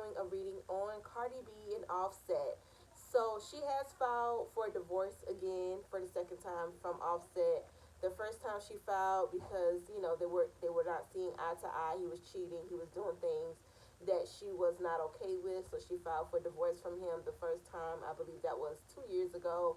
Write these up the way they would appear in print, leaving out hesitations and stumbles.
doing a reading on Cardi B and Offset. So she has filed for divorce again for the second time from Offset. The first time she filed because they were not seeing eye to eye. He was cheating. He was doing things that she was not okay with. So she filed for divorce from him the first time. I believe that was 2 years ago,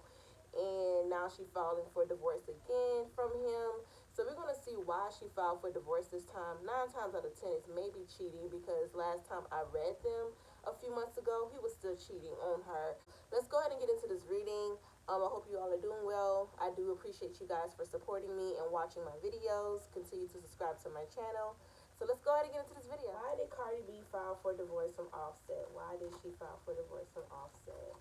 and now she's filing for divorce again from him. So we're gonna see why she filed for divorce this time. 9 times out of 10, it's maybe cheating because last time I read them a few months ago, he was still cheating on her. Let's go ahead and get into this reading. I hope you all are doing well. I do appreciate you guys for supporting me and watching my videos. Continue to subscribe to my channel. So let's go ahead and get into this video. Why did Cardi B file for divorce from Offset? Why did she file for divorce from Offset?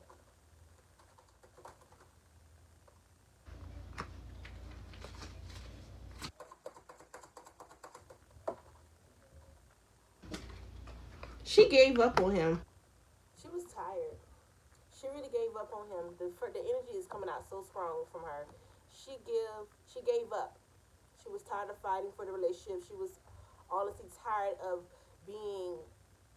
She gave up on him. She was tired. She really gave up on him. The energy is coming out so strong from her. She gave up. She was tired of fighting for the relationship. She was honestly tired of being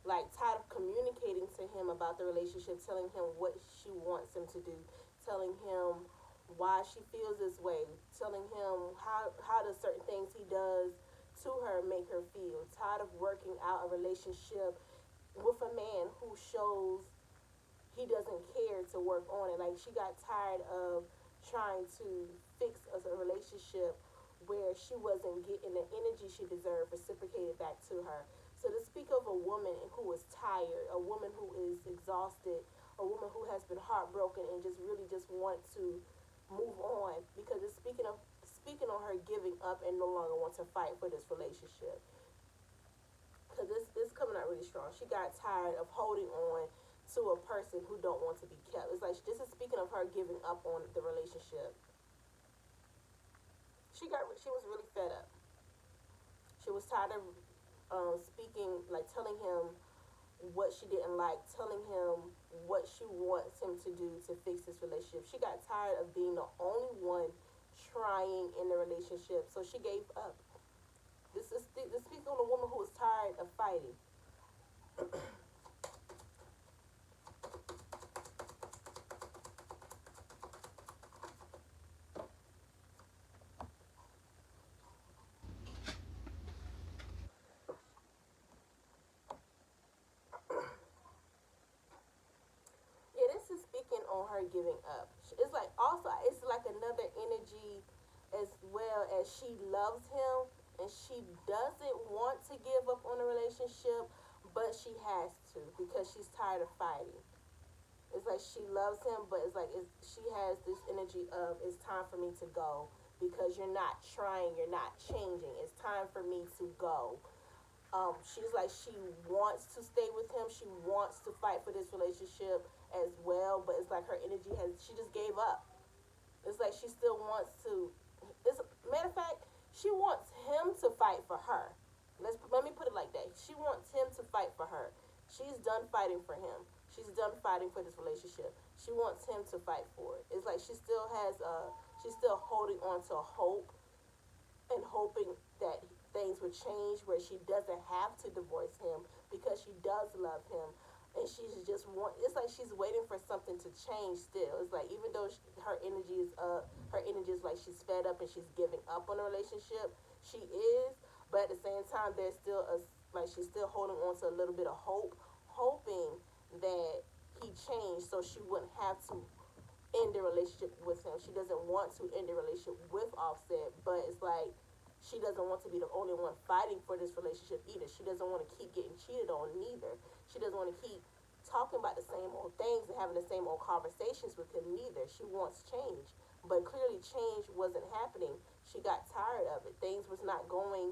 tired of communicating to him about the relationship, telling him what she wants him to do, telling him why she feels this way, telling him how does certain things he does to her make her feel. Tired of working out a relationship with a man who shows he doesn't care to work on it. Like she got tired of trying to fix a relationship where she wasn't getting the energy she deserved reciprocated back to her. So to speak of a woman who is tired, a woman who is exhausted, a woman who has been heartbroken and just really just want to move on, because it's speaking on her giving up and no longer want to fight for this relationship. Because it's coming out really strong. She got tired of holding on to a person who don't want to be kept. It's like this is speaking of her giving up on the relationship. She was really fed up. She was tired of speaking, like telling him what she didn't like, telling him what she wants him to do to fix this relationship. She got tired of being the only one trying in the relationship, so she gave up. This speaks on a woman who was tired of fighting. Yeah, this is speaking on her giving up. It's like also it's like another energy as well, as she loves him and she doesn't want to give up on a relationship, but she has to because she's tired of fighting. It's like she loves him, but she has this energy of it's time for me to go because you're not trying, you're not changing. It's time for me to go. She's like she wants to stay with him. She wants to fight for this relationship as well, but it's like her energy has. She just gave up. It's like she still wants to. It's matter of fact, she wants him to fight for her. Let me put it like that. She wants him to fight for her. She's done fighting for him. She's done fighting for this relationship. She wants him to fight for it. It's like she still has she's still holding on to hope and hoping that things would change where she doesn't have to divorce him because she does love him, and it's like she's waiting for something to change still. It's like even though her energy is her energy is like she's fed up and she's giving up on a relationship, she is, but at the same time there's still she's still holding on to a little bit of hope, hoping that he changed so she wouldn't have to end the relationship with him. She doesn't want to end the relationship with Offset, but it's like she doesn't want to be the only one fighting for this relationship either. She doesn't want to keep getting cheated on neither. She doesn't want to keep talking about the same old things and having the same old conversations with him neither. She wants change, but clearly change wasn't happening. She got tired of it. Things was not going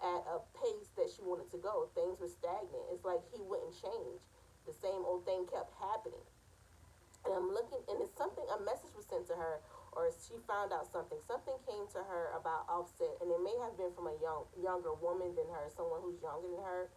at a pace that she wanted to go. Things were stagnant. It's like he wouldn't change. The same old thing kept happening. And I'm looking, and it's something, a message was sent to her, or she found out something. Something came to her about Offset, and it may have been from a younger woman than her, someone who's younger than her.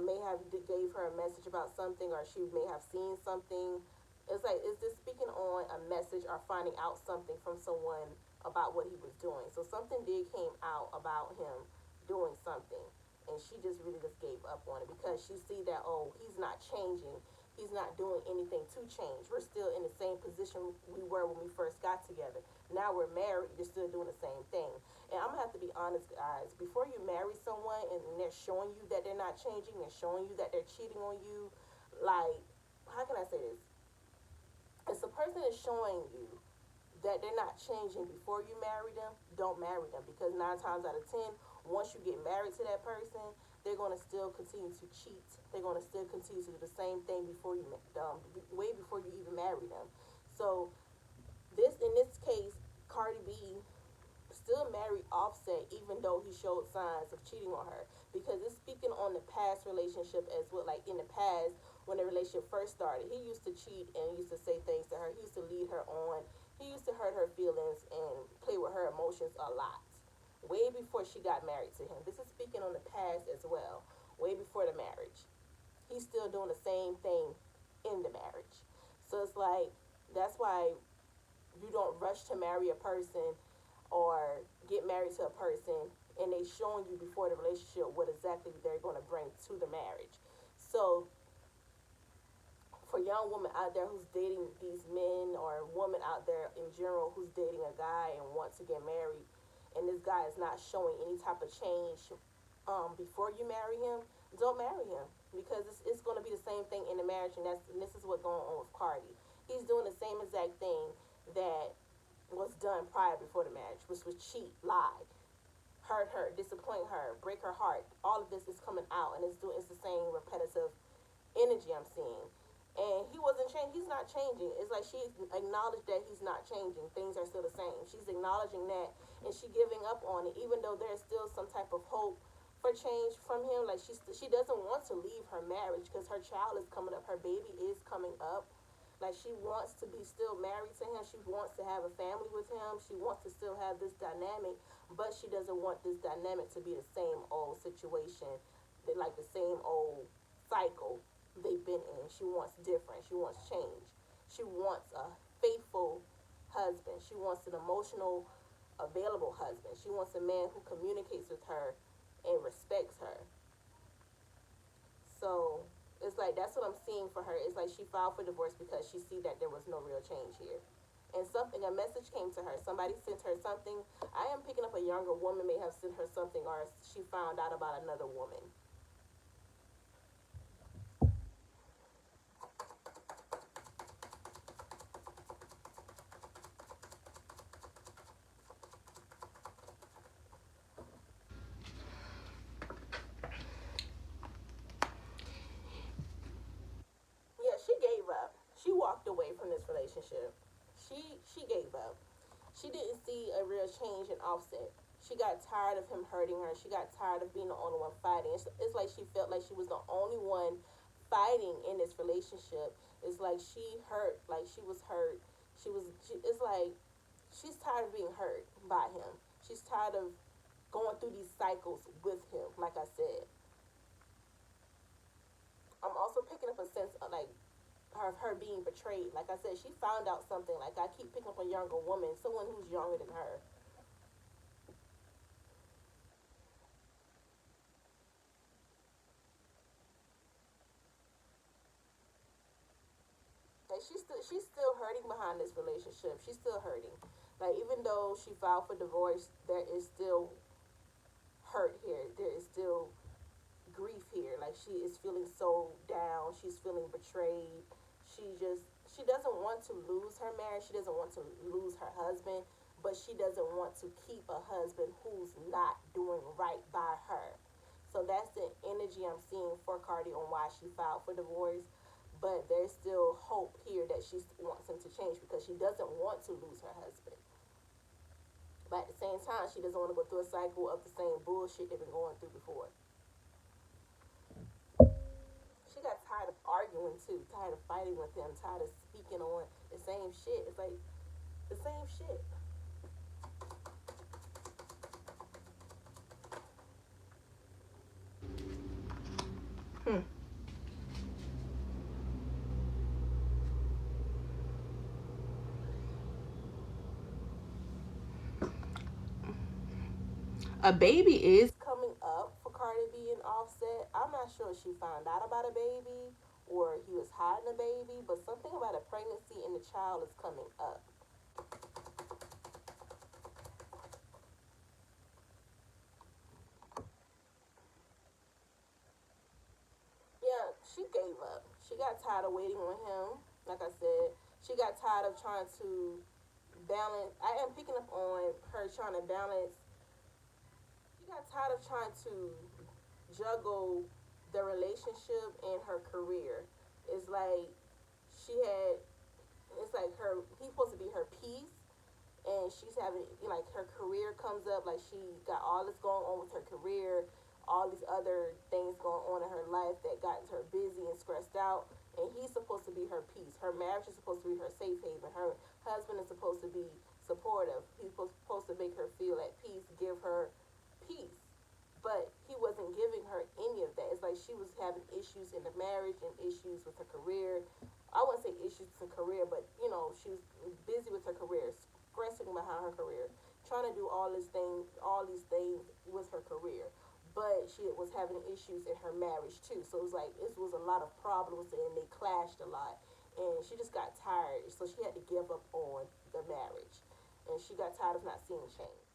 May have gave her a message about something, or she may have seen something. It's like, is this speaking on a message or finding out something from someone about what he was doing? So something did came out about him doing something. and she just really just gave up on it because she see that, oh, he's not changing, he's not doing anything to change, we're still in the same position we were when we first got together. Now we're married, you're still doing the same thing. And I'm gonna have to be honest, guys, before you marry someone and they're showing you that they're not changing, they're showing you that they're cheating on you, like, how can I say this, if a person is showing you that they're not changing before you marry them, don't marry them, because 9 times out of 10, once you get married to that person, they're going to still continue to cheat. They're going to still continue to do the same thing before you, way before you even marry them. So in this case, Cardi B still married Offset even though he showed signs of cheating on her, because it's speaking on the past relationship as well. Like in the past, when the relationship first started, he used to cheat and used to say things to her. He used to lead her on. He used to hurt her feelings and play with her emotions a lot, way before she got married to him. This is speaking on the past as well, way before the marriage. He's still doing the same thing in the marriage. So it's like, that's why you don't rush to marry a person or get married to a person and they showing you before the relationship what exactly they're going to bring to the marriage. So for young women out there who's dating these men, or women out there in general who's dating a guy and wants to get married, and this guy is not showing any type of change before you marry him, don't marry him, because it's going to be the same thing in the marriage. And this is what's going on with Cardi. He's doing the same exact thing that was done prior before the marriage, which was cheat, lie, hurt her, disappoint her, break her heart. All of this is coming out, and it's the same repetitive energy I'm seeing. And he wasn't changing. He's not changing. It's like she acknowledged that he's not changing. Things are still the same. She's acknowledging that, and she giving up on it, even though there's still some type of hope for change from him. Like she doesn't want to leave her marriage because her child is coming up. Her baby is coming up. Like she wants to be still married to him. She wants to have a family with him. She wants to still have this dynamic, but she doesn't want this dynamic to be the same old situation, like the same old cycle they've been in. She wants different. She wants change. She wants a faithful husband. She wants an emotional, available husband. She wants a man who communicates with her and respects her. So it's like that's what I'm seeing for her. It's like she filed for divorce because she see that there was no real change here. And a message came to her. Somebody sent her something. I am picking up a younger woman may have sent her something, or she found out about another woman. Yeah, she gave up. She walked away from this relationship. She gave up. She didn't see a real change in Offset. She got tired of him hurting her. She got tired of being the only one fighting. It's like she felt like she was the only one fighting in this relationship. It's like she hurt, like she was hurt. It's like she's tired of being hurt by him. She's tired of going through these cycles with him. Like I said, I'm also picking up a sense of like her being betrayed. Like I said, she found out something. Like I keep picking up a younger woman, someone who's younger than her. Like she's still hurting behind this relationship. She's still hurting. Like even though she filed for divorce, there is still hurt here. There is still grief here. Like she is feeling so down. She's feeling betrayed. She doesn't want to lose her marriage. She doesn't want to lose her husband, but she doesn't want to keep a husband who's not doing right by her. So that's the energy I'm seeing for Cardi on why she filed for divorce. But there's still hope here that she wants him to change because she doesn't want to lose her husband. But at the same time, she doesn't want to go through a cycle of the same bullshit they've been going through before. She got tired of arguing too, tired of fighting with him, tired of speaking on the same shit. It's like the same shit. Hmm. A baby is coming up for Cardi B and not sure if she found out about a baby or he was hiding a baby, but something about a pregnancy and the child is coming up. Yeah, she gave up. She got tired of waiting on him. Like I said, she got tired of trying to balance. I am picking up on her trying to balance. She got tired of trying to juggle the relationship and her career. It's like she had. It's like her. He's supposed to be her peace, and she's having like her career comes up. Like she got all this going on with her career, all these other things going on in her life that got her busy and stressed out. And he's supposed to be her peace. Her marriage is supposed to be her safe haven. Her husband is supposed to be supportive. He's supposed to make her feel at peace, give her peace. But he wasn't giving her any of that. It's like she was having issues in the marriage and issues with her career. I wouldn't say issues with her career, but she was busy with her career, stressing behind her career, trying to do all these things with her career. But she was having issues in her marriage too. So it was like it was a lot of problems and they clashed a lot. And she just got tired, so she had to give up on the marriage. And she got tired of not seeing change.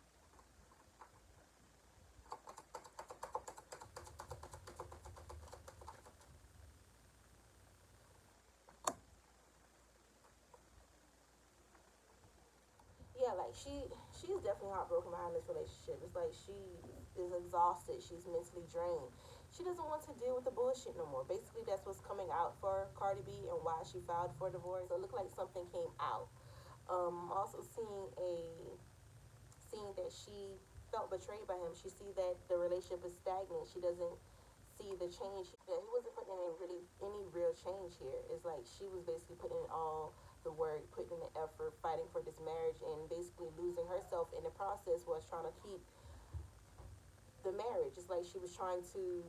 Yeah, like she's definitely heartbroken behind this relationship. It's like she is exhausted. She's mentally drained. She doesn't want to deal with the bullshit no more. Basically, that's what's coming out for Cardi B and why she filed for divorce. So it looked like something came out. Also seeing that she felt betrayed by him. She see that the relationship is stagnant. She doesn't see the change. Yeah, he wasn't putting in any real change here. It's like she was basically putting in all the work, putting in the effort, fighting for this marriage, and basically losing herself in the process was trying to keep the marriage. It's like she was trying to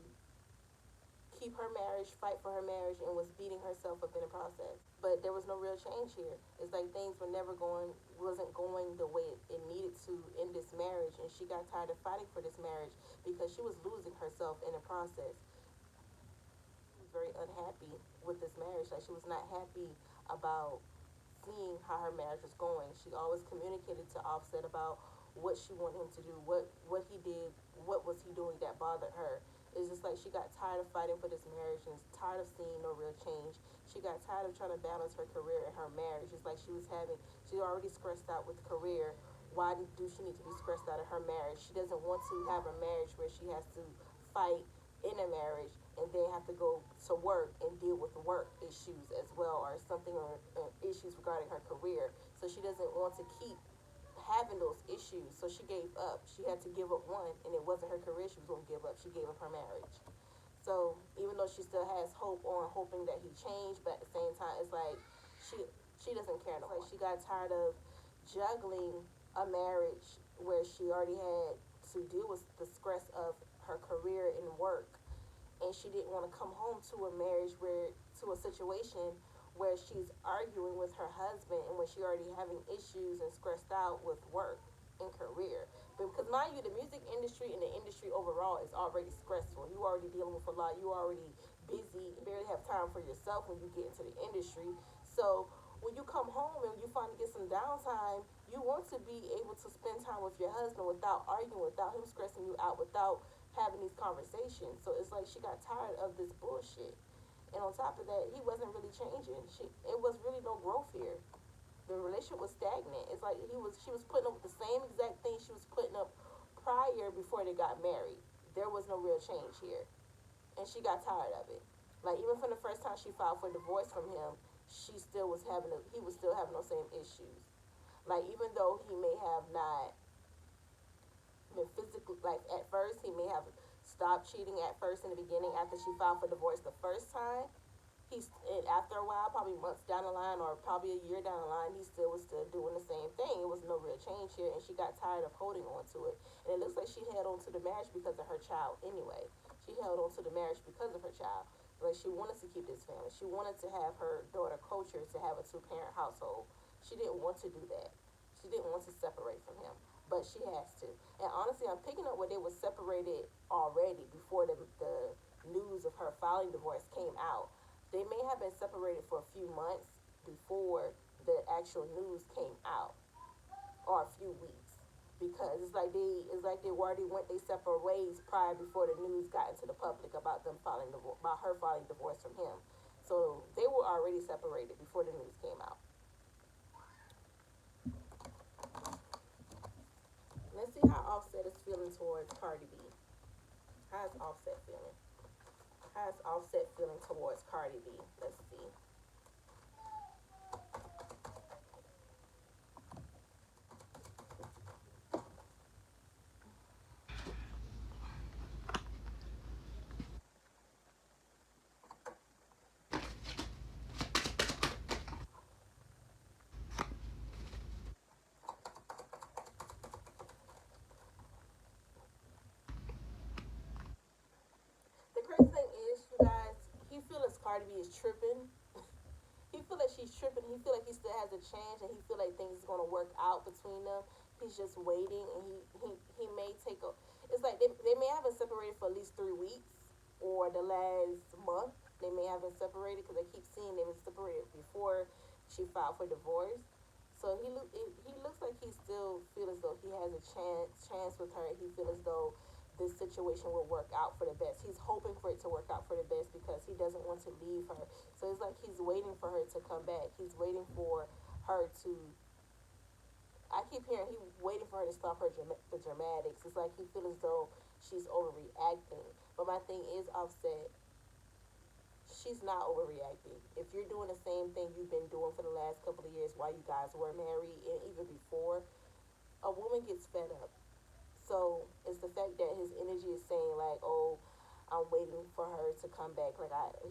keep her marriage, fight for her marriage, and was beating herself up in the process. But there was no real change here. It's like things were never going, wasn't going the way it needed to in this marriage, and she got tired of fighting for this marriage because she was losing herself in the process. She was very unhappy with this marriage. Like she was not happy about seeing how her marriage was going. She always communicated to Offset about what she wanted him to do, what he did, what was he doing that bothered her. It's just like she got tired of fighting for this marriage and tired of seeing no real change. She got tired of trying to balance her career and her marriage. It's like she's already stressed out with career. Why do she need to be stressed out of her marriage? She doesn't want to have a marriage where she has to fight in a marriage and then have to go to work and deal with work issues as well or something or issues regarding her career. So she doesn't want to keep having those issues. So she gave up. She had to give up one, and it wasn't her career she was going to give up. She gave up her marriage. So even though she still has hope on hoping that he changed, but at the same time, it's like she she doesn't care no more. Like she got tired of juggling a marriage where she already had to deal with the stress of her career and work, and she didn't want to come home to a marriage where to a situation where she's arguing with her husband and when she already having issues and stressed out with work and career. Because mind you, the music industry and the industry overall is already stressful. You already dealing with a lot. You already busy. You barely have time for yourself when you get into the industry. So when you come home and you finally get some downtime, you want to be able to spend time with your husband without arguing, without him stressing you out, without having these conversations. So it's like she got tired of this bullshit. And on top of that, he wasn't really changing. It was really no growth here. The relationship was stagnant. It's like she was putting up with the same exact thing she was putting up prior before they got married. There was no real change here. And she got tired of it. Like even from the first time she filed for divorce from him, he was still having those same issues. Like even though he may have not been physically like at first he may have stopped cheating at first in the beginning after she filed for divorce the first time. And after a while, probably months down the line or probably a year down the line, he still was still doing the same thing. It was no real change here, and she got tired of holding on to it. And it looks like she held on to the marriage because of her child anyway. She held on to the marriage because of her child. Like she wanted to keep this family. She wanted to have her daughter culture to have a two-parent household. She didn't want to do that. She didn't want to separate from him, but she has to. And honestly, I'm picking up where they were separated already before the news of her filing divorce came out, they may have been separated for a few months before the actual news came out, or a few weeks, because it's like they already went their separate ways prior before the news got into the public about them filing about her filing divorce from him. So they were already separated before the news came out. Let's see how Offset is feeling towards Cardi B. How's Offset feeling? How's Offset feeling towards Cardi B? Let's see. The crazy thing is, you guys, he feels Cardi B is tripping. He feel like she's tripping. He feel like he still has a chance, and he feel like things is gonna work out between them. He's just waiting, and he may take a. It's like they may have been separated for at least 3 weeks, or the last month. They may have been separated because they keep seeing they were separated before she filed for divorce. So he looks like he still feel as though he has a chance with her. He feel as though this situation will work out for the best. He's hoping for it to work out for the best because he doesn't want to leave her. So it's like he's waiting for her to come back. He's waiting for her to. I keep hearing he's waiting for her to stop the dramatics. It's like he feels as though she's overreacting. But my thing is, Offset, she's not overreacting. If you're doing the same thing you've been doing for the last couple of years while you guys were married and even before, a woman gets fed up. So it's the fact that his energy is saying like, "Oh, I'm waiting for her to come back."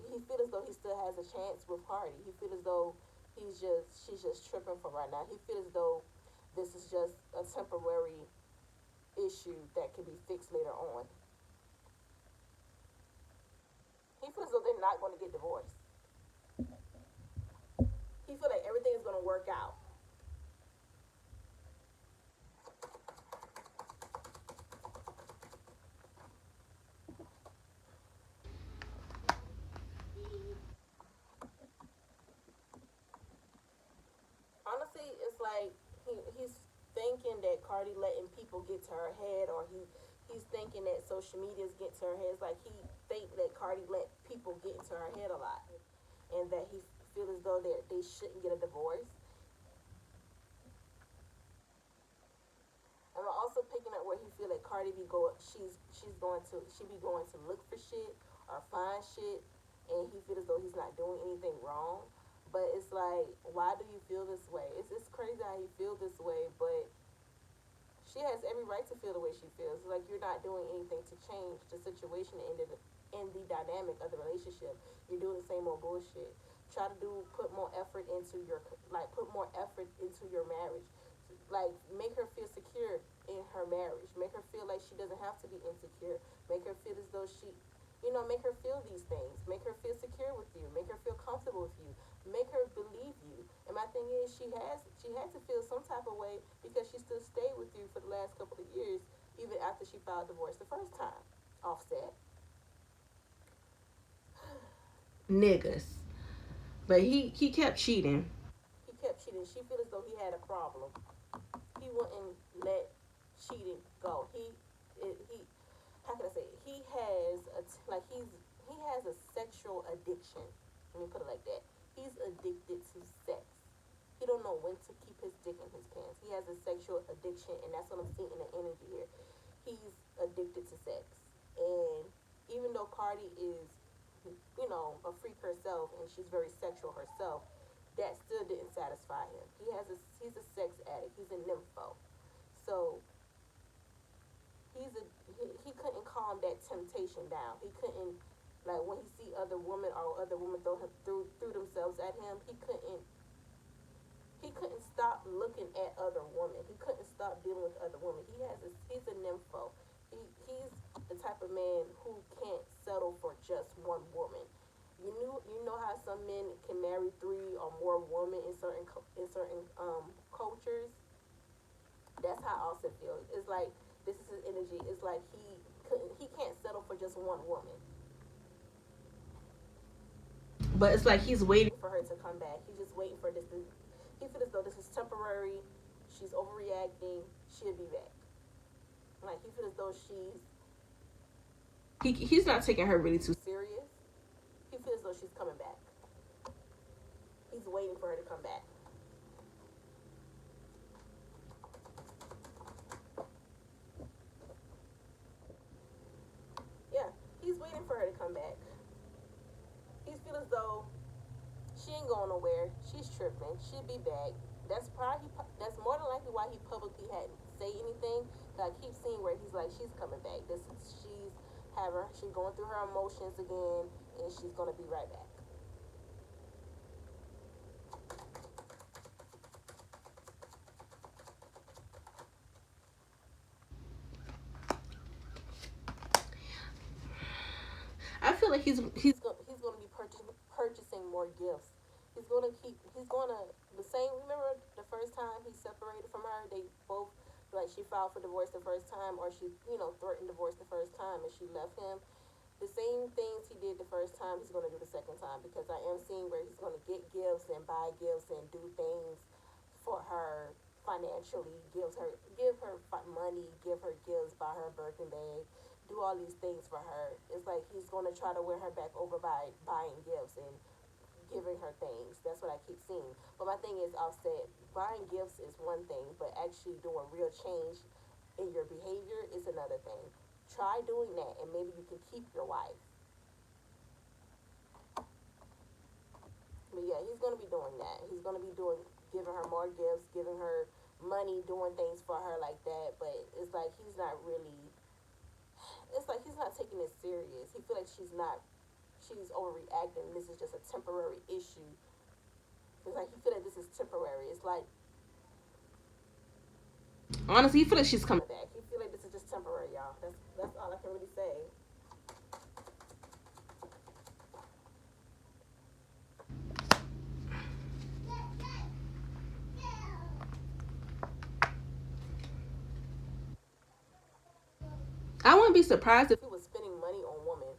He feels as though he still has a chance with Cardi. He feels as though she's just tripping for right now. He feels as though this is just a temporary issue that can be fixed later on. He feels as though they're not going to get divorced. He feels like everything is going to work out. Honestly, it's like he's thinking that Cardi letting people get to her head, or he's thinking that social media's get to her head. It's like he think that Cardi let people get into her head a lot, and that he feel as though they shouldn't get a divorce. And I'm also picking up where he feel like Cardi be go she be going to look for shit or find shit, and he feel as though he's not doing anything wrong. But it's like, why do you feel this way? It's crazy how you feel this way, but she has every right to feel the way she feels. Like, you're not doing anything to change the situation in the dynamic of the relationship. You're doing the same old bullshit. Try to put more effort into put more effort into your marriage. Like, make her feel secure in her marriage. Make her feel like she doesn't have to be insecure. Make her feel as though make her feel these things. Make her feel secure with you. Make her feel comfortable with you. Make her believe you. And my thing is, she had to feel some type of way because she still stayed with you for the last couple of years, even after she filed divorce the first time. Offset. Niggas. But he kept cheating. He kept cheating. She feel as though he had a problem. He wouldn't let cheating go. He how can I say it? He has he has a sexual addiction. Let me put it like that. He's addicted to sex. He don't know when to keep his dick in his pants. He has a sexual addiction, and that's what I'm seeing in the energy here. He's addicted to sex, and even though Cardi is, a freak herself, and she's very sexual herself, that still didn't satisfy him. He's a sex addict. He's a nympho. So he couldn't calm that temptation down. He couldn't, like, when he see other women or other women threw themselves at him. He couldn't stop looking at other women. He couldn't stop dealing with other women. He's a nympho. He's the type of man who can't settle for just one woman. You know how some men can marry 3 or more women in certain cultures. That's how Austin feels. It's like this is his energy. It's like he can't settle for just one woman. But it's like he's waiting for her to come back. He's just waiting for this. He feels as though this is temporary. She's overreacting. She'll be back. Like he feels as though he's not taking her really too serious. He feels as though she's coming back. He's waiting for her to come back. Yeah, he's waiting for her to come back. He feels as though she ain't going nowhere. She's tripping. She'll be back. That's more than likely why he publicly hadn't say anything. Cause I keep seeing where he's like, she's coming back. She's going through her emotions again, and she's gonna be right back. I feel like he's gonna be purchasing more gifts. He's gonna the same. Remember the first time he separated from her, they both like she filed for divorce the first time, or she threatened divorce the first time, and she left him. The same things he did the first time, he's gonna do the second time, because I am seeing where he's gonna get gifts and buy gifts and do things for her financially, give her money, give her gifts, buy her a Birkin bag, do all these things for her. It's like he's going to try to win her back over by buying gifts and giving her things. That's what I keep seeing. But my thing is, offset, buying gifts is one thing, but actually doing real change in your behavior is another thing. Try doing that, and maybe you can keep your wife. But yeah, he's gonna be doing that. He's gonna be giving her more gifts, giving her money, doing things for her like that. But it's like he's not really. It's like he's not taking it serious. He feel like she's not. She's overreacting. This is just a temporary issue. It's like he feel like this is temporary. It's like honestly, he feel like she's coming back. He feel like this is just temporary, y'all. That's all I can really say. I wouldn't be surprised if he was spending money on women.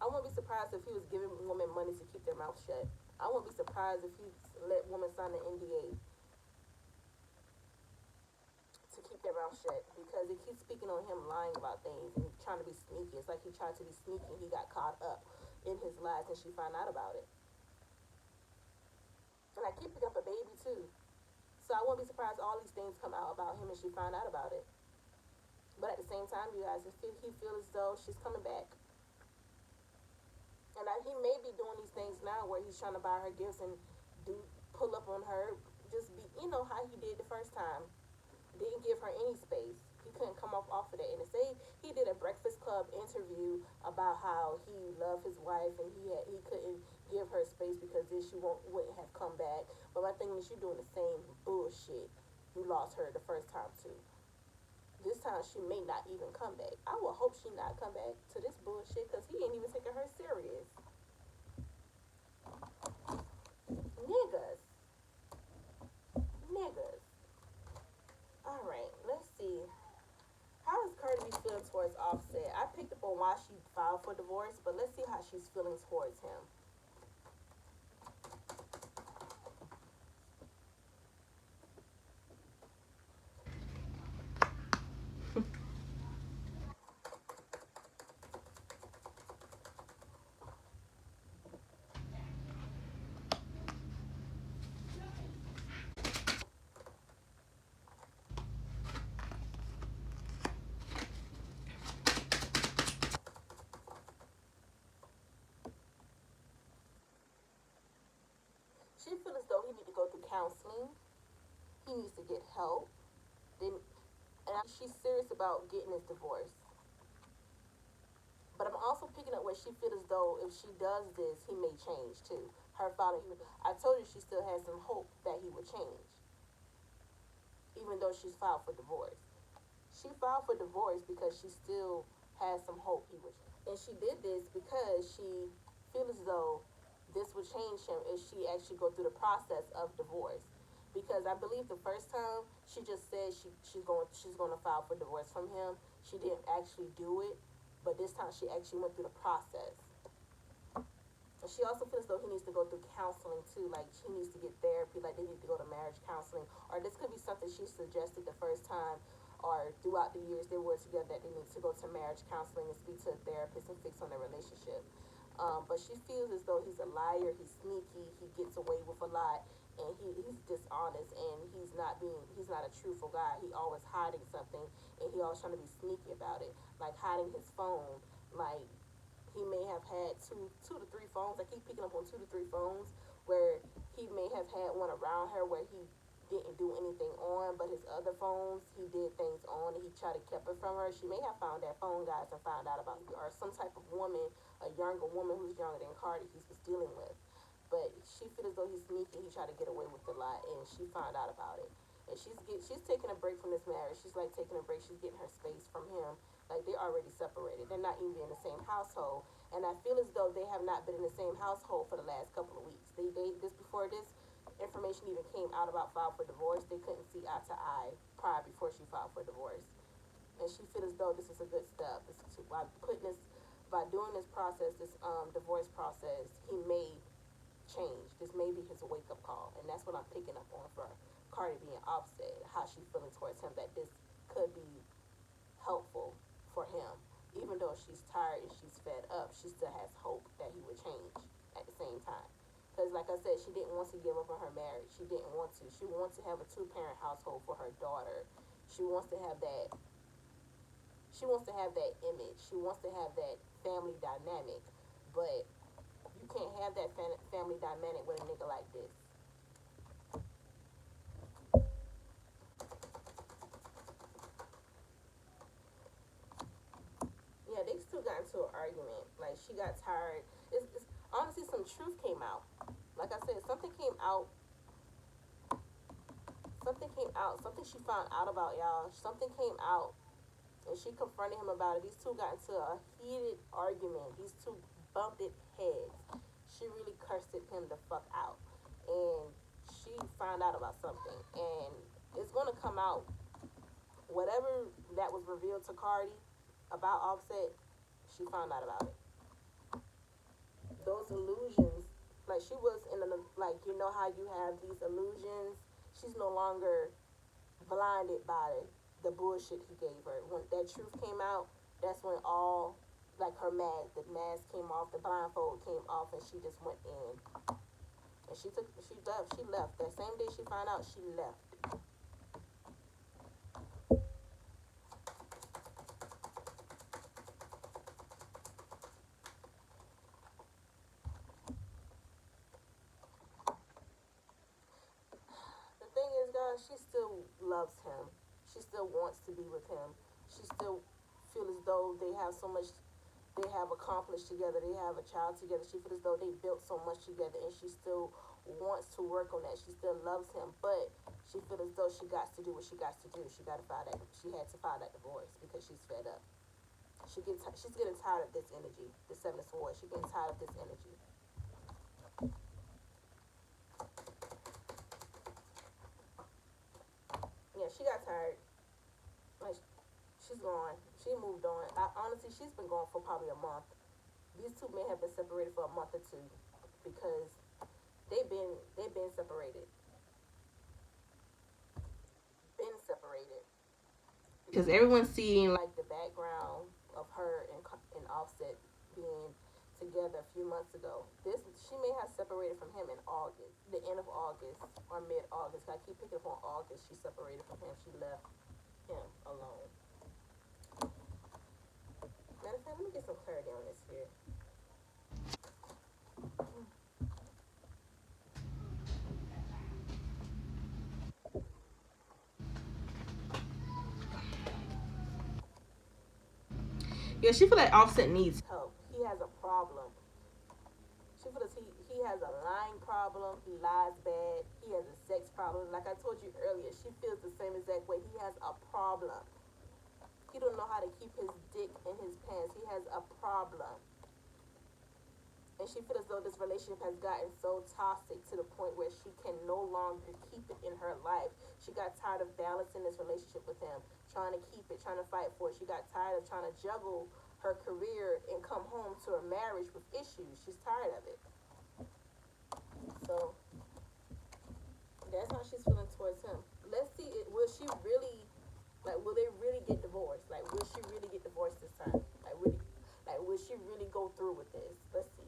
I wouldn't be surprised if he was giving women money to keep their mouth shut. I wouldn't be surprised if he let women sign an NDA to keep their mouth shut, because it keeps speaking on him lying about things and trying to be sneaky. It's like he tried to be sneaky and he got caught up in his lies and she found out about it. And I keep picking up a baby too. So I wouldn't be surprised all these things come out about him and she found out about it. But at the same time, you guys, he feels as though she's coming back. And he may be doing these things now where he's trying to buy her gifts and do pull up on her, just be how he did the first time. Didn't give her any space. He couldn't come off of that. And to say he did a Breakfast Club interview about how he loved his wife and he couldn't give her space because then she wouldn't have come back. But my thing is, you're doing the same bullshit. You lost her the first time too. This time she may not even come back. I will hope she not come back to this bullshit, because he ain't even taking her serious. Niggas. Niggas. Alright, let's see. How is Cardi B feeling towards Offset? I picked up on why she filed for divorce, but let's see how she's feeling towards him. She feels as though he needs to go through counseling. He needs to get help. Then, and she's serious about getting his divorce. But I'm also picking up where she feels as though if she does this, he may change too. Her father, I told you she still has some hope that he would change, even though she's filed for divorce. She filed for divorce because she still has some hope he would. And she did this because she feels as though this would change him if she actually go through the process of divorce. Because I believe the first time she just said she's going to file for divorce from him. She didn't actually do it, but this time she actually went through the process. She also feels though he needs to go through counseling too. Like she needs to get therapy. Like they need to go to marriage counseling. Or this could be something she suggested the first time, or throughout the years they were together, that they need to go to marriage counseling and speak to a therapist and fix on their relationship. But she feels as though he's a liar. He's sneaky. He gets away with a lot, and he's dishonest, and he's not a truthful guy. He always hiding something, and he always trying to be sneaky about it, like hiding his phone, like he may have had two to three phones. I keep picking up on two to three phones where he may have had one around her where he didn't do anything on, but his other phones he did things on, and he tried to keep it from her. She may have found that phone, guys, and found out about it, or some type of woman, a younger woman who's younger than Cardi, he was dealing with. But she feels as though he's sneaky. He tried to get away with a lot, and she found out about it. And she's taking a break from this marriage. She's like taking a break. She's getting her space from him. Like they're already separated. They're not even in the same household. And I feel as though they have not been in the same household for the last couple of weeks. They this before this information even came out about filed for divorce. They couldn't see eye to eye prior before she filed for divorce. And she feels as though this is a good step. This is by doing this process, this divorce process, he made change. This may be his wake up call, and that's what I'm picking up on for Cardi being Offset. How she's feeling towards him, that this could be helpful for him. Even though she's tired and she's fed up, she still has hope that he would change at the same time. Because, like I said, she didn't want to give up on her marriage. She didn't want to. She wants to have a two-parent household for her daughter. She wants to have that. She wants to have that image. She wants to have that family dynamic. But you can't have that family dynamic with a nigga like this. Yeah, they still got into an argument. Like she got tired. It's honestly some truth came out. Like I said, something came out. Something came out. Something she found out about y'all. Something came out, and she confronted him about it. These two got into a heated argument. These two bumped heads. She really cursed him the fuck out, and she found out about something, and it's gonna come out. Whatever that was revealed to Cardi about Offset, she found out about it. Those illusions, like she was in a, like you know how you have these illusions. She's no longer blinded by the bullshit he gave her. When that truth came out, that's when all like the mask came off, the blindfold came off, and she just went in. And she left. That same day she found out, she left. The thing is, guys, she still loves him. She still wants to be with him. She still feels as though they have so much they have accomplished together. They have a child together. She feels as though they built so much together, and she still wants to work on that. She still loves him, but she feels as though she got to do what she got to do. She got to file that. She had to file that divorce because she's fed up. She's getting tired of this energy. The Seven of Swords. She's getting tired of this energy. Yeah, she got tired. Like she's gone. She moved on. Honestly, she's been gone for probably a month. These two men have been separated for a month or two because they've been separated. Been separated. Because everyone's seeing like the background of her and Offset being together a few months ago. This she may have separated from him in August, the end of August or mid August. I keep picking up on August. She separated from him. She left him alone. Matter of fact, let me get some clarity on this here. Yeah, she feel like Offset needs help. He has a problem. She feels he has a lying problem. He lies bad. He has a sex problem. Like I told you earlier, she feels the same exact way. He has a problem. He don't know how to keep his dick in his pants. He has a problem. And she feels as though this relationship has gotten so toxic to the point where she can no longer keep it in her life. She got tired of balancing this relationship with him, trying to keep it, trying to fight for it. She got tired of trying to juggle her career and come home to a marriage with issues. She's tired of it. towards him. Let's see, will she really, like, will they really get divorced? Like, will she really get divorced this time? Will she really go through with this? Let's see.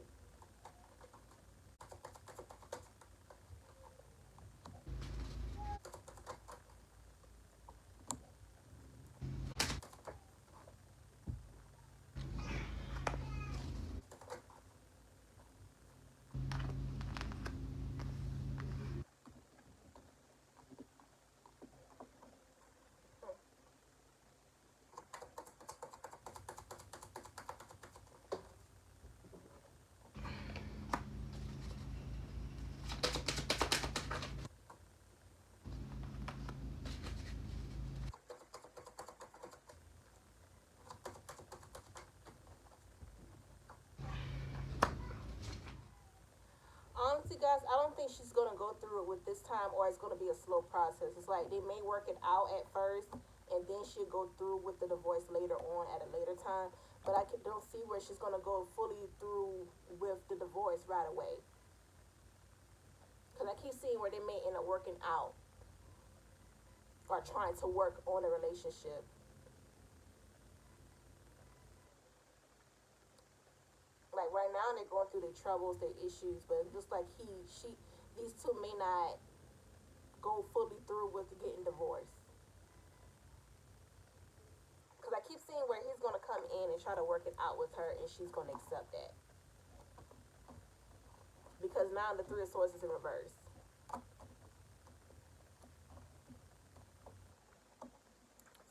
Honestly, guys, I don't think she's gonna go through it with this time, or it's gonna be a slow process. It's like they may work it out at first, and then she'll go through with the divorce later on at a later time. But don't see where she's gonna go fully through with the divorce right away. Because I keep seeing where they may end up working out or trying to work on a relationship. Like right now, they're going through their troubles, their issues, but it looks like these two may not go fully through with getting divorced. Because I keep seeing where he's going to come in and try to work it out with her, and she's going to accept that. Because now the Three of Swords is in reverse.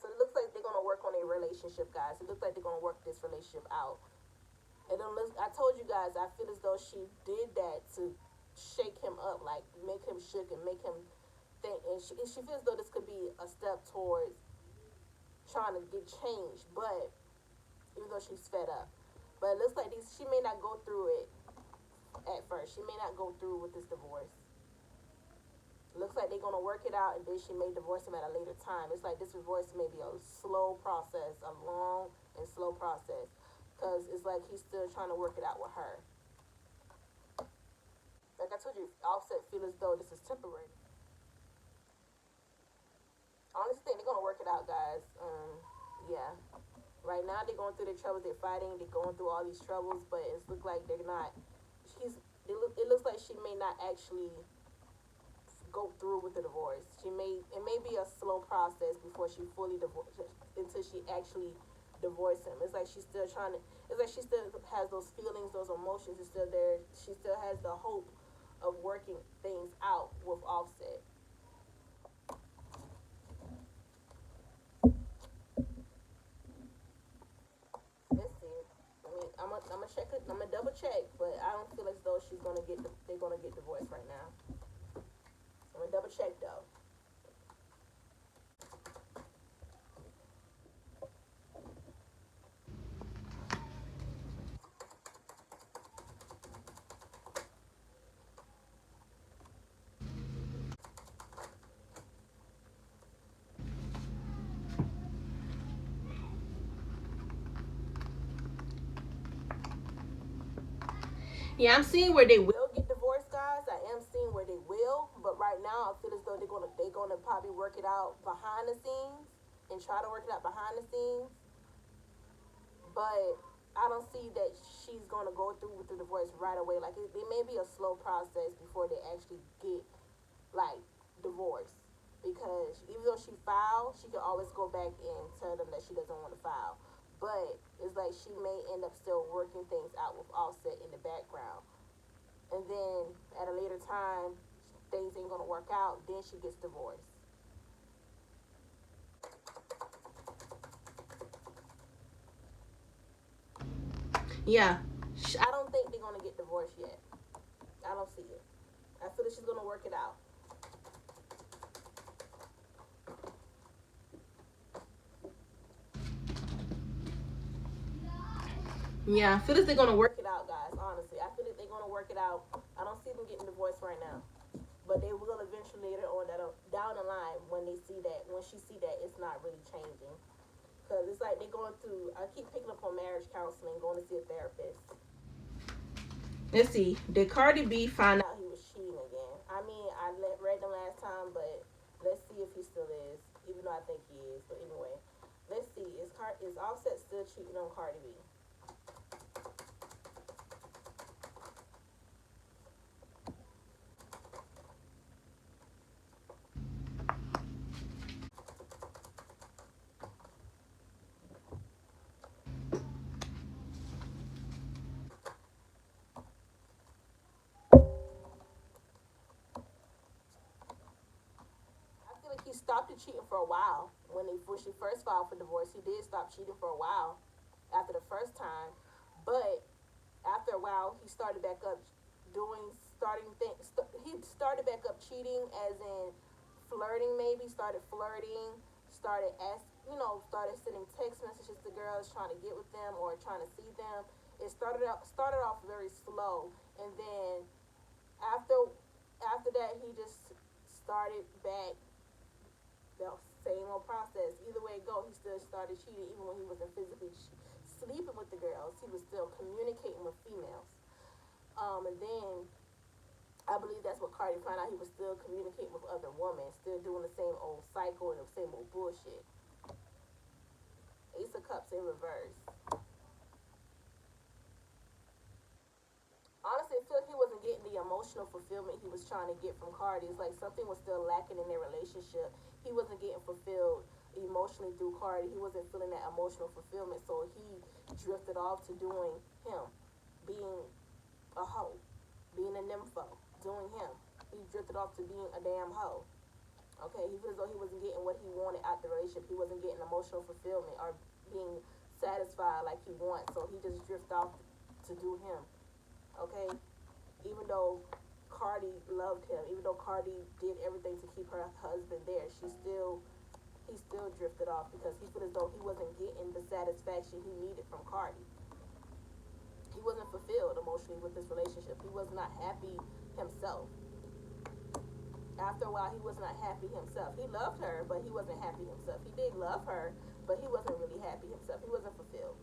So it looks like they're going to work on a relationship, guys. It looks like they're going to work this relationship out. And then I told you guys, I feel as though she did that to shake him up, like make him shook and make him think. And she feels as though this could be a step towards trying to get changed, but even though she's fed up. But it looks like she may not go through it at first. She may not go through with this divorce. It looks like they're going to work it out, and then she may divorce him at a later time. It's like this divorce may be a slow process, a long and slow process, because it's like he's still trying to work it out with her. Like I told you, Offset feel as though this is temporary. I honestly think they're going to work it out, guys. Yeah. Right now they're going through their troubles. They're fighting. They're going through all these troubles, but it looks like they're not. It looks like she may not actually go through with the divorce. It may be a slow process before she fully divorces, until she actually divorce him. It's like she's still trying to. It's like she still has those feelings, those emotions are still there. She still has the hope of working things out with Offset. Let's see. I'm gonna check it. I'm gonna double check, but I don't feel as though they're gonna get divorced right now. I'm gonna double check though. Yeah, I'm seeing where they will get divorced, guys. I am seeing where they will, but right now I feel as though they're gonna probably work it out behind the scenes and try to work it out behind the scenes. But I don't see that she's gonna go through with the divorce right away. Like it may be a slow process before they actually get like divorced. Because even though she filed, she can always go back and tell them that she doesn't want to file. But it's like she may end up still working things out with Offset in the background. And then at a later time, things ain't gonna work out. Then she gets divorced. Yeah, I don't think they're gonna get divorced yet. I don't see it. I feel that she's gonna work it out. Yeah, I feel that they're gonna work it out, guys. Honestly, I feel that they're gonna work it out. I don't see them getting divorced right now, but they will eventually later on down the line when she see that it's not really changing. Cause it's like they're going through. I keep picking up on marriage counseling, going to see a therapist. Let's see. Did Cardi B find out he was cheating again? I mean, read them last time, but see if he still is, even though I think he is. But anyway, let's see. Is Offset still cheating on Cardi B? I feel like he stopped the cheating for a while. When she first filed for divorce, he did stop cheating for a while after the first time, but after a while, he started back up starting things. He started back up cheating, as in flirting. Maybe started flirting, started sending text messages to girls trying to get with them or trying to see them. It started off very slow, and then after after that, he just started back the same old process. Either way it go, he still started cheating even when he wasn't physically sleeping with the girls. He was still communicating with females. And then I believe that's what Cardi found out. He was still communicating with other women, still doing the same old cycle and the same old bullshit. Ace of Cups in reverse. Honestly, I feel like he wasn't getting the emotional fulfillment he was trying to get from Cardi. It's like something was still lacking in their relationship. He wasn't getting fulfilled emotionally through Cardi. He wasn't feeling that emotional fulfillment, so he drifted off to doing him, being a hoe, being a nympho, doing him. He drifted off to being a damn hoe. Okay, he feels as though he wasn't getting what he wanted out the relationship. He wasn't getting emotional fulfillment or being satisfied like he wants, so he just drifted off to do him. Okay, even though Cardi loved him, even though Cardi did everything to keep her husband there, he still drifted off because he felt as though he wasn't getting the satisfaction he needed from Cardi. He wasn't fulfilled emotionally with this relationship. He was not happy himself. After a while, he was not happy himself. He loved her, but he wasn't happy himself. He did love her, but he wasn't really happy himself. He wasn't fulfilled.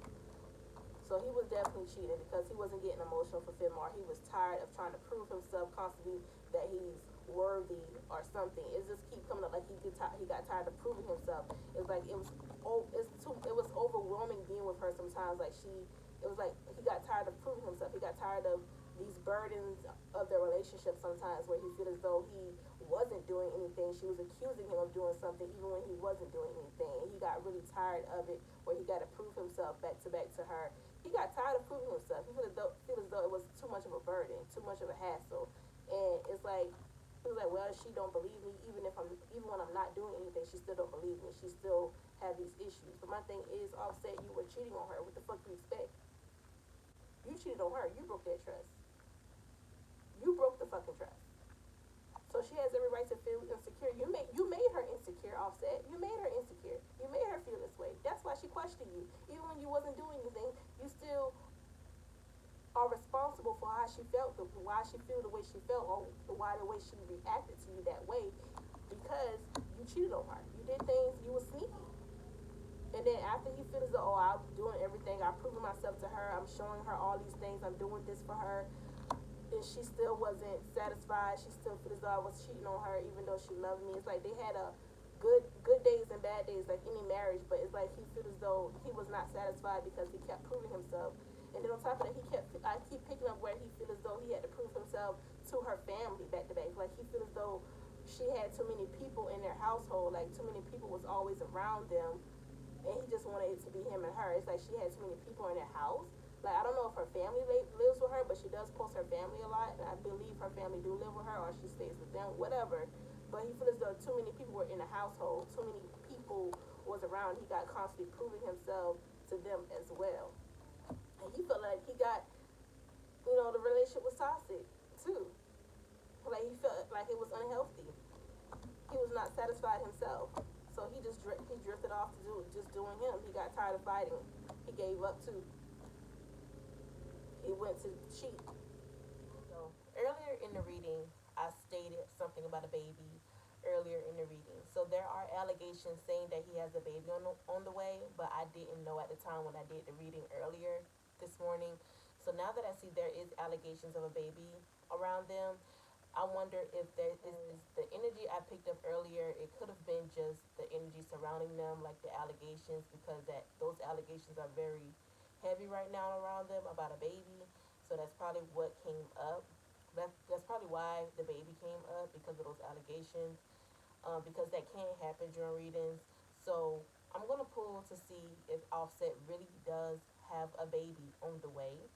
So he was definitely cheating because he wasn't getting emotional fulfillment, or he was tired of trying to prove himself constantly that he's worthy or something. It just keep coming up like he got tired of proving himself. It's like it was overwhelming being with her sometimes. It was like he got tired of proving himself. He got tired of these burdens of their relationship sometimes, where he felt as though he wasn't doing anything. She was accusing him of doing something even when he wasn't doing anything. And he got really tired of it, where he got to prove himself back to her. He got tired of proving himself. He feel as though it was too much of a burden, too much of a hassle. And it's like he was like, well, she don't believe me, even when I'm not doing anything, she still don't believe me. She still have these issues. But my thing is, Offset, you were cheating on her. What the fuck do you expect? You cheated on her. You broke that trust. You broke the fucking trust. So she has every right to feel insecure. You made her insecure, Offset. You made her insecure. You made her feel this way. That's why she questioned you. Even when you wasn't doing anything, you still are responsible for how she felt, why she feel the way she felt, or why the way she reacted to you that way, because you cheated on her. You did things. You were sneaky. And then after he feels as though, oh, I'm doing everything, I'm proving myself to her, I'm showing her all these things, I'm doing this for her, and she still wasn't satisfied. She still feels as though I was cheating on her, even though she loved me. It's like they had a good days and bad days, like any marriage. But it's like he feels as though he was not satisfied because he kept proving himself. And then on top of that, I keep picking up where he feels as though he had to prove himself to her family back to back. Like he feels as though she had too many people in their household, like too many people was always around them, and he just wanted it to be him and her. It's like she had too many people in their house. Like, I don't know if her family lives with her, but she does post her family a lot, and I believe her family do live with her, or she stays with them, whatever. But he feels as though too many people were in the household, too many people was around. He got constantly proving himself to them as well. And he felt like he got, the relationship was toxic, too. Like, he felt like it was unhealthy. He was not satisfied himself. So he drifted off to just doing him. He got tired of fighting. He gave up too. He went to cheat. So earlier in the reading, I stated something about a baby earlier in the reading. So there are allegations saying that he has a baby on the way, but I didn't know at the time when I did the reading earlier this morning. So now that I see there is allegations of a baby around them, I wonder if there is the energy I picked up earlier. It could have been just the energy surrounding them, like the allegations, because that those allegations are very heavy right now around them about a baby. So that's probably what came up. That's probably why the baby came up because of those allegations. Because that can happen during readings. So I'm gonna pull to see if Offset really does have a baby on the way.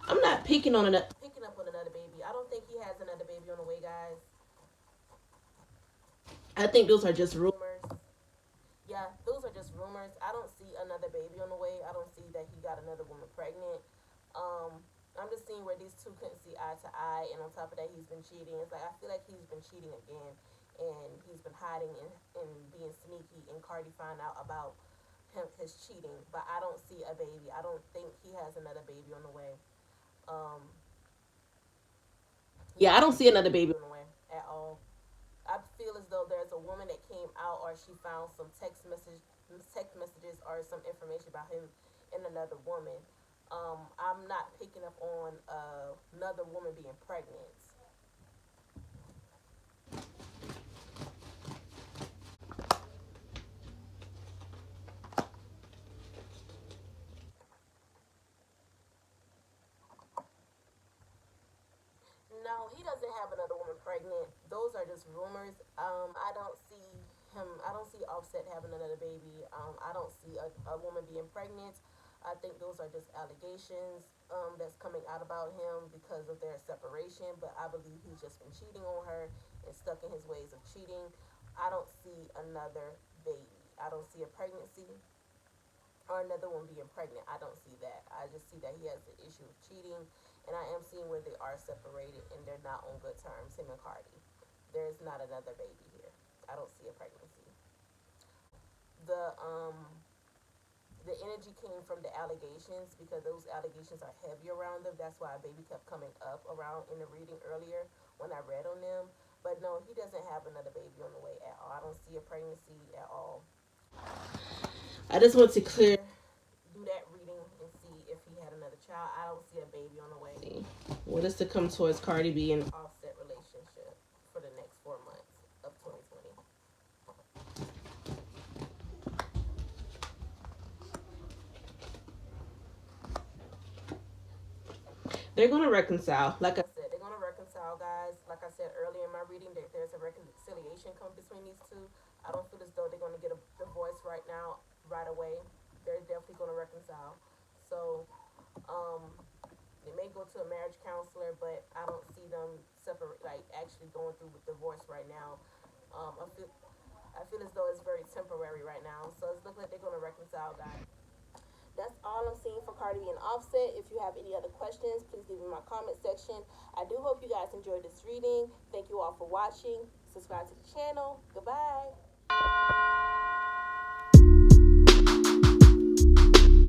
I'm not picking up on another baby. I don't think he has another baby on the way, guys. I think those are just rumors. Yeah, those are just rumors. I don't see another baby on the way. I don't see that he got another woman pregnant. Um, I'm just seeing where these two couldn't see eye to eye, and on top of that, he's been cheating. It's like I feel like he's been cheating again, and he's been hiding and being sneaky. And Cardi found out about his cheating, but I don't see a baby. I don't think he has another baby on the way. Um, yeah, I don't see another baby on the way at all. I feel as though there's a woman that came out, or she found some text messages, or some information about him and another woman. I'm not picking up on another woman being pregnant. No, he doesn't have another woman pregnant. Those are just rumors. I don't see him. I don't see Offset having another baby. I don't see a woman being pregnant. I think those are just allegations that's coming out about him because of their separation. But I believe he's just been cheating on her and stuck in his ways of cheating. I don't see another baby. I don't see a pregnancy or another one being pregnant. I don't see that. I just see that he has the issue of cheating, and I am seeing where they are separated and they're not on good terms. Him and Cardi. There's not another baby here. I don't see a pregnancy. The energy came from the allegations because those allegations are heavy around them. That's why a baby kept coming up around in the reading earlier when I read on them. But no, he doesn't have another baby on the way at all. I don't see a pregnancy at all. I just want to do that reading and see if he had another child. I don't see a baby on the way. What is to come towards Cardi B and Offset relationship for the next 4 months of 2020? They're gonna reconcile. Like I said, they're gonna reconcile, guys. Like I said earlier in my reading, there's a reconciliation come between these two. I don't feel as though they're gonna get a divorce right now, right away. They're definitely gonna reconcile. So, um, they may go to a marriage counselor, but I don't see them separate, like actually going through with divorce right now. I feel as though it's very temporary right now. So it's looking like they're gonna reconcile, guys. That's all I'm seeing for Cardi B and Offset. If you have any other questions, please leave in my comment section. I do hope you guys enjoyed this reading. Thank you all for watching. Subscribe to the channel. Goodbye.